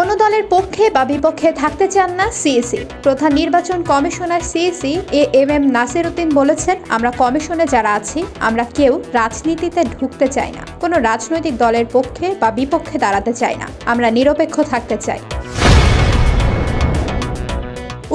কোনো দলের পক্ষে বা বিপক্ষে থাকতে চান না সিইসি। প্রধান নির্বাচন commissioner CEC AMM Nasir Uddin বলেছেন, আমরা কমিশনে যারা আছি আমরা কেউ রাজনীতিতে ঢুকতে চাই না, কোনো রাজনৈতিক দলের পক্ষে বা বিপক্ষে দাঁড়াতে চাই না, আমরা নিরপেক্ষ থাকতে চাই।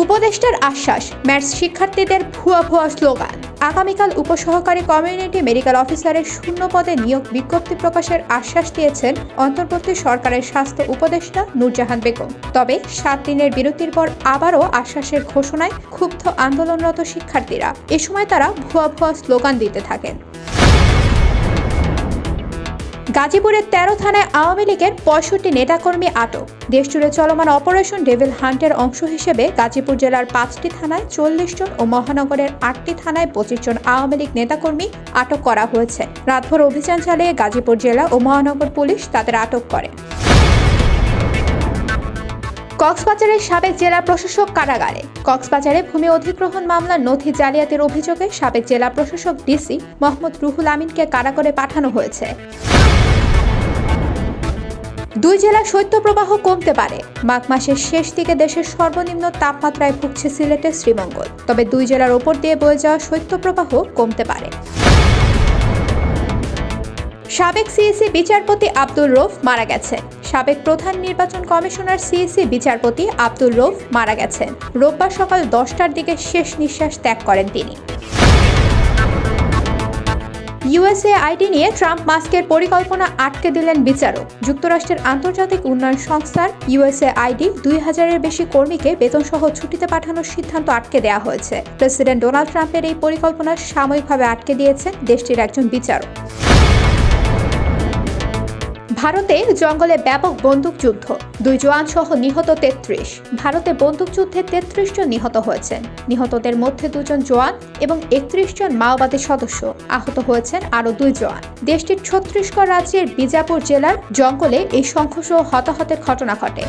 উপদেষ্টার আশ্বাস, ম্যাটস শিক্ষার্থীদের ভুয়া ভুয়া স্লোগান। আগামীকাল উপসহকারী কমিউনিটি মেডিকেল অফিসারের শূন্য পদে নিয়োগ বিজ্ঞপ্তি প্রকাশের আশ্বাস দিয়েছেন অন্তর্বর্তী সরকারের স্বাস্থ্য উপদেষ্টা নূরজাহান বেগম। তবে 7 দিনের বিরতির পর আবারও আশ্বাসের ঘোষণায় ক্ষুব্ধ আন্দোলনরত শিক্ষার্থীরা। এ সময় তারা ভুয়া ভুয়া স্লোগান দিতে থাকেন। গাজীপুরের 13 থানায় আওয়ামী লীগের 65 নেতাকর্মী আটক। দেশজুড়ে চলমান অপারেশন ডেভিল হান্টের অংশ হিসেবে গাজীপুর জেলার 5টি থানায় 40 জন ও মহানগরের 8টি থানায় 25 জন আওয়ামী লীগ নেতাকর্মী আটক করা হয়েছে। রাতভর অভিযান চালিয়ে গাজীপুর জেলা ও মহানগর পুলিশ তাদের আটক করে। কক্সবাজারের সাবেক জেলা প্রশাসক কারাগারে। কক্সবাজারে ভূমি অধিগ্রহণ মামলার নথি জালিয়াতির অভিযোগে সাবেক জেলা প্রশাসক ডিসি মোহাম্মদ রুহুল আমিনকে কারাগারে পাঠানো হয়েছে। 2 জেলার শৈত্যপ্রবাহ কমতে পারে। মাঘ মাসের শেষ দিকে দেশের সর্বনিম্ন তাপমাত্রায় ভুগছে সিলেটের শ্রীমঙ্গল। তবে 2 জেলার ওপর দিয়ে বয়ে যাওয়া শৈত্যপ্রবাহ কমতে পারে। সাবেক সিইসি বিচারপতি আব্দুর রউফ মারা গেছেন। সাবেক প্রধান নির্বাচন কমিশনার সিইসি বিচারপতি আব্দুর রউফ মারা গেছেন। রোববার সকাল 10টার দিকে শেষ নিঃশ্বাস ত্যাগ করেন তিনি। ইউএসএআইডি নিয়ে ট্রাম্প মাস্কের পরিকল্পনা আটকে দিলেন বিচারক। যুক্তরাষ্ট্রের আন্তর্জাতিক উন্নয়ন সংস্থার ইউএসএআইডি 2000-এর বেশি কর্মীকে বেতনসহ ছুটিতে পাঠানোর সিদ্ধান্ত আটকে দেওয়া হয়েছে। প্রেসিডেন্ট ডোনাল্ড ট্রাম্পের এই পরিকল্পনা সাময়িকভাবে আটকে দিয়েছেন দেশটির একজন বিচারক। ভারতে জঙ্গলে ব্যাপক বন্দুকযুদ্ধ, 2 জওয়ান সহ নিহত 33। ভারতে বন্দুকযুদ্ধে 33 জন নিহত হয়েছেন। নিহতদের মধ্যে 2 জন জওয়ান এবং 31 জন মাওবাদী সদস্য। আহত হয়েছেন আরও 2 জওয়ান। দেশটির ছত্তিশগড় রাজ্যের বিজাপুর জেলার জঙ্গলে এই সংঘর্ষ ও হতাহতের ঘটনা ঘটে।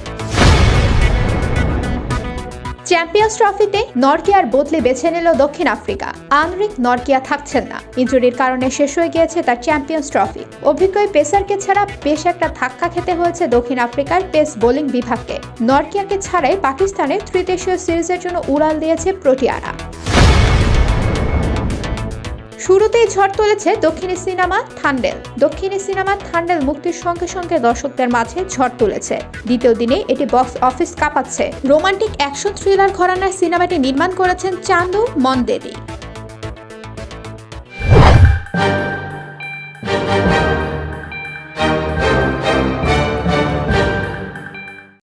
চ্যাম্পিয়ন্স ট্রফিতে নরকিয়ার বদলে বেছে নিল দক্ষিণ আফ্রিকা। আনরিক নরকিয়া থাকছেন না, ইনজুরির কারণে শেষ হয়ে গিয়েছে তার চ্যাম্পিয়ন্স ট্রফি। অভিজ্ঞ পেসারকে ছাড়া বেশ একটা ধাক্কা খেতে হয়েছে দক্ষিণ আফ্রিকার পেস বোলিং বিভাগকে। নরকিয়াকে ছাড়াই পাকিস্তানের ত্রিদেশীয় সিরিজের জন্য উড়াল দিয়েছে প্রোটিয়ারা। শুরুতেই ঝড় তুলেছে দক্ষিণী সিনেমা থান্ডেল। দক্ষিণী সিনেমা থান্ডেল মুক্তির সঙ্গে সঙ্গে দর্শকদের মাঝে ঝড় তুলেছে। দ্বিতীয় দিনে এটি বক্স অফিস কাঁপাচ্ছে। রোমান্টিক অ্যাকশন থ্রিলার ঘরানার সিনেমাটি নির্মাণ করেছেন চান্দু মনদেদি।